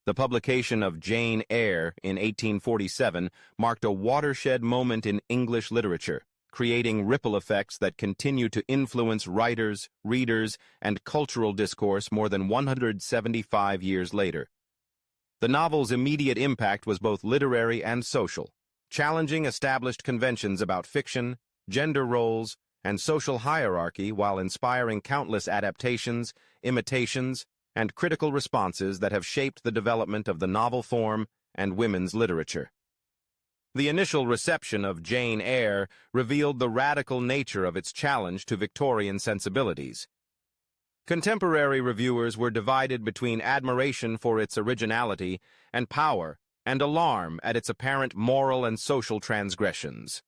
The publication of Jane Eyre in 1847 marked a watershed moment in English literature, creating ripple effects that continue to influence writers, readers, and cultural discourse more than 175 years later. The novel's immediate impact was both literary and social, challenging established conventions about fiction, gender roles, and social hierarchy while inspiring countless adaptations, imitations, and critical responses that have shaped the development of the novel form and women's literature. The initial reception of Jane Eyre revealed the radical nature of its challenge to Victorian sensibilities. Contemporary reviewers were divided between admiration for its originality and power and alarm at its apparent moral and social transgressions.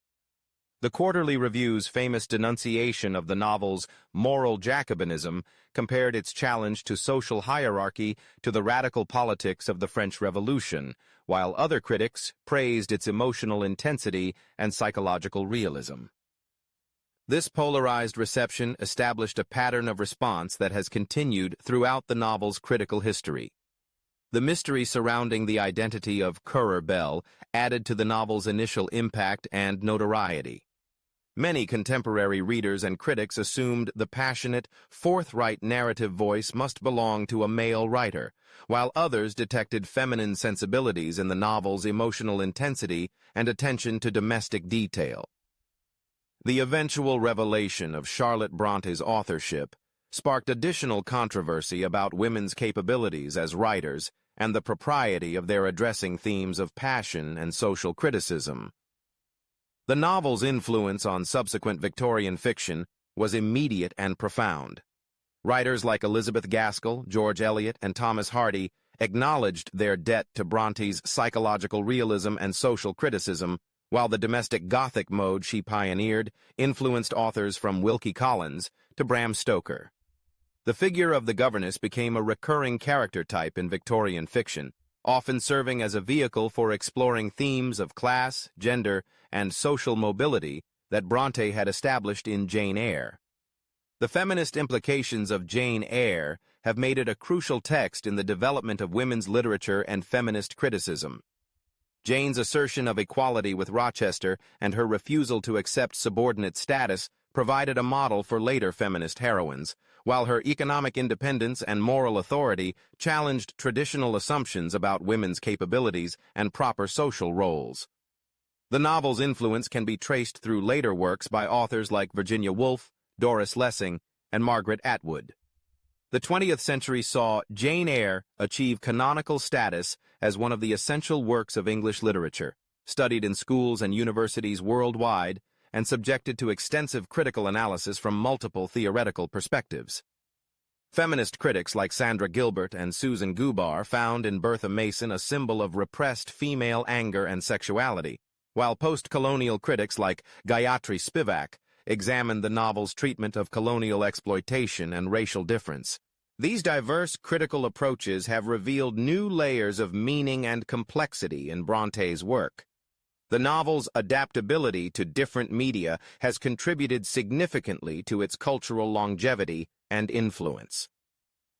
The Quarterly Review's famous denunciation of the novel's moral Jacobinism compared its challenge to social hierarchy to the radical politics of the French Revolution, while other critics praised its emotional intensity and psychological realism. This polarized reception established a pattern of response that has continued throughout the novel's critical history. The mystery surrounding the identity of Currer Bell added to the novel's initial impact and notoriety. Many contemporary readers and critics assumed the passionate, forthright narrative voice must belong to a male writer, while others detected feminine sensibilities in the novel's emotional intensity and attention to domestic detail. The eventual revelation of Charlotte Brontë's authorship sparked additional controversy about women's capabilities as writers and the propriety of their addressing themes of passion and social criticism. The novel's influence on subsequent Victorian fiction was immediate and profound. Writers like Elizabeth Gaskell, George Eliot, and Thomas Hardy acknowledged their debt to Bronte's psychological realism and social criticism, while the domestic Gothic mode she pioneered influenced authors from Wilkie Collins to Bram Stoker. The figure of the governess became a recurring character type in Victorian fiction, often serving as a vehicle for exploring themes of class, gender, and social mobility that Brontë had established in Jane Eyre. The feminist implications of Jane Eyre have made it a crucial text in the development of women's literature and feminist criticism. Jane's assertion of equality with Rochester and her refusal to accept subordinate status provided a model for later feminist heroines, while her economic independence and moral authority challenged traditional assumptions about women's capabilities and proper social roles. The novel's influence can be traced through later works by authors like Virginia Woolf, Doris Lessing, and Margaret Atwood. The 20th century saw Jane Eyre achieve canonical status as one of the essential works of English literature, studied in schools and universities worldwide, and subjected to extensive critical analysis from multiple theoretical perspectives. Feminist critics like Sandra Gilbert and Susan Gubar found in Bertha Mason a symbol of repressed female anger and sexuality, while post-colonial critics like Gayatri Spivak examined the novel's treatment of colonial exploitation and racial difference. These diverse critical approaches have revealed new layers of meaning and complexity in Bronte's work. The novel's adaptability to different media has contributed significantly to its cultural longevity and influence.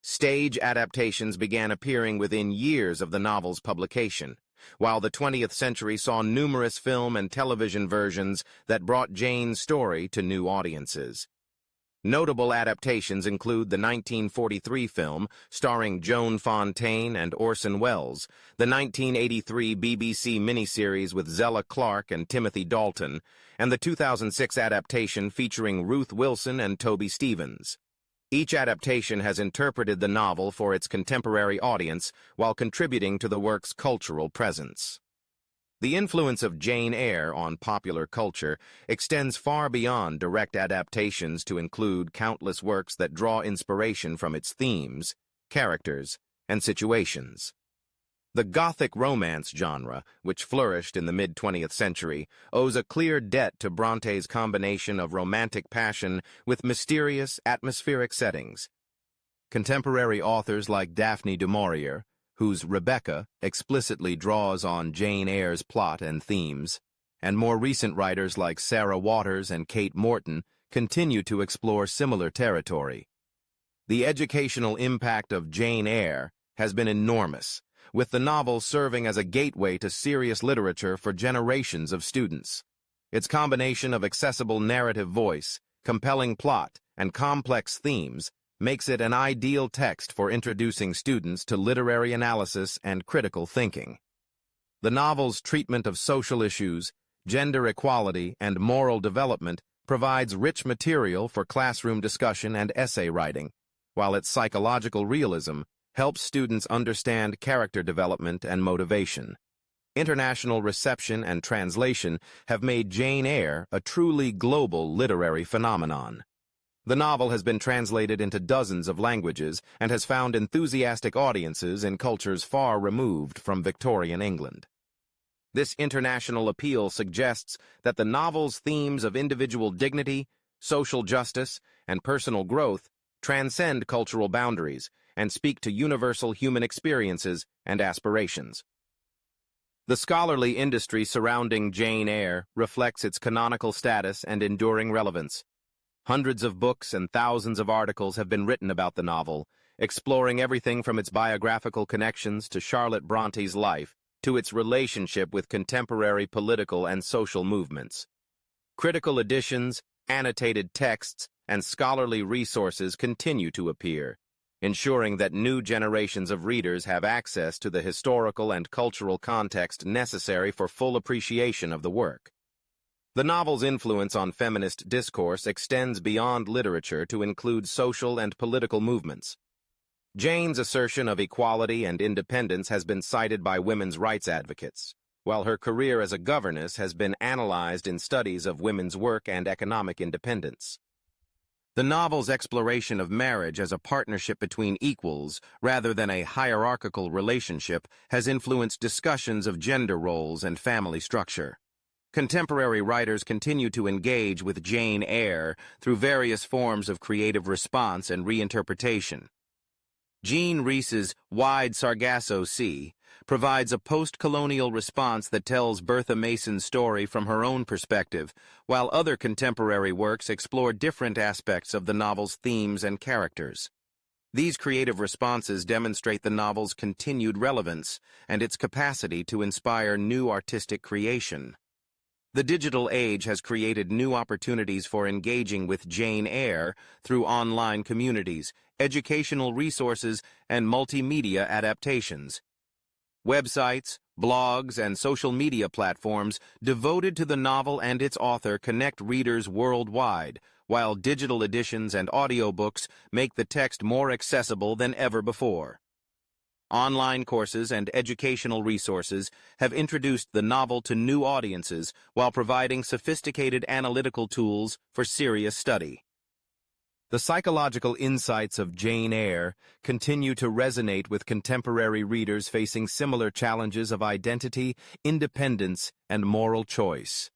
Stage adaptations began appearing within years of the novel's publication, while the 20th century saw numerous film and television versions that brought Jane's story to new audiences. Notable adaptations include the 1943 film starring Joan Fontaine and Orson Welles, the 1983 BBC miniseries with Zella Clark and Timothy Dalton, and the 2006 adaptation featuring Ruth Wilson and Toby Stephens. Each adaptation has interpreted the novel for its contemporary audience while contributing to the work's cultural presence. The influence of Jane Eyre on popular culture extends far beyond direct adaptations to include countless works that draw inspiration from its themes, characters, and situations. The Gothic romance genre, which flourished in the mid-20th century, owes a clear debt to Bronte's combination of romantic passion with mysterious, atmospheric settings. Contemporary authors like Daphne du Maurier, whose Rebecca explicitly draws on Jane Eyre's plot and themes, and more recent writers like Sarah Waters and Kate Morton continue to explore similar territory. The educational impact of Jane Eyre has been enormous, with the novel serving as a gateway to serious literature for generations of students. Its combination of accessible narrative voice, compelling plot, and complex themes makes it an ideal text for introducing students to literary analysis and critical thinking. The novel's treatment of social issues, gender equality, and moral development provides rich material for classroom discussion and essay writing, while its psychological realism helps students understand character development and motivation. International reception and translation have made Jane Eyre a truly global literary phenomenon. The novel has been translated into dozens of languages and has found enthusiastic audiences in cultures far removed from Victorian England. This international appeal suggests that the novel's themes of individual dignity, social justice, and personal growth transcend cultural boundaries and speak to universal human experiences and aspirations. The scholarly industry surrounding Jane Eyre reflects its canonical status and enduring relevance. Hundreds of books and thousands of articles have been written about the novel, exploring everything from its biographical connections to Charlotte Brontë's life to its relationship with contemporary political and social movements. Critical editions, annotated texts, and scholarly resources continue to appear, ensuring that new generations of readers have access to the historical and cultural context necessary for full appreciation of the work. The novel's influence on feminist discourse extends beyond literature to include social and political movements. Jane's assertion of equality and independence has been cited by women's rights advocates, while her career as a governess has been analyzed in studies of women's work and economic independence. The novel's exploration of marriage as a partnership between equals rather than a hierarchical relationship has influenced discussions of gender roles and family structure. Contemporary writers continue to engage with Jane Eyre through various forms of creative response and reinterpretation. Jean Rhys's Wide Sargasso Sea provides a post-colonial response that tells Bertha Mason's story from her own perspective, while other contemporary works explore different aspects of the novel's themes and characters. These creative responses demonstrate the novel's continued relevance and its capacity to inspire new artistic creation. The digital age has created new opportunities for engaging with Jane Eyre through online communities, educational resources, and multimedia adaptations. Websites, blogs, and social media platforms devoted to the novel and its author connect readers worldwide, while digital editions and audiobooks make the text more accessible than ever before. Online courses and educational resources have introduced the novel to new audiences while providing sophisticated analytical tools for serious study. The psychological insights of Jane Eyre continue to resonate with contemporary readers facing similar challenges of identity, independence, and moral choice.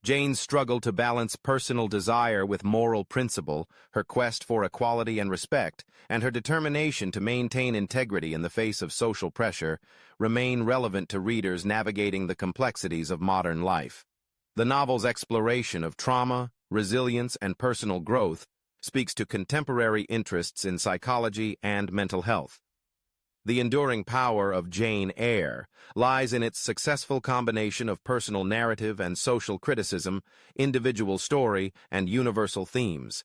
Jane's struggle to balance personal desire with moral principle, her quest for equality and respect, and her determination to maintain integrity in the face of social pressure remain relevant to readers navigating the complexities of modern life. The novel's exploration of trauma, resilience, and personal growth speaks to contemporary interests in psychology and mental health. The enduring power of Jane Eyre lies in its successful combination of personal narrative and social criticism, individual story, and universal themes.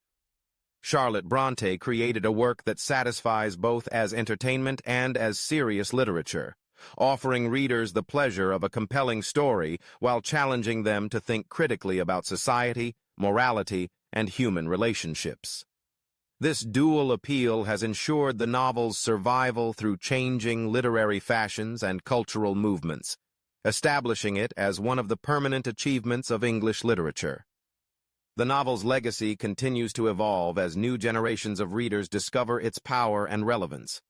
Charlotte Brontë created a work that satisfies both as entertainment and as serious literature, offering readers the pleasure of a compelling story while challenging them to think critically about society, morality, and human relationships. This dual appeal has ensured the novel's survival through changing literary fashions and cultural movements, establishing it as one of the permanent achievements of English literature. The novel's legacy continues to evolve as new generations of readers discover its power and relevance.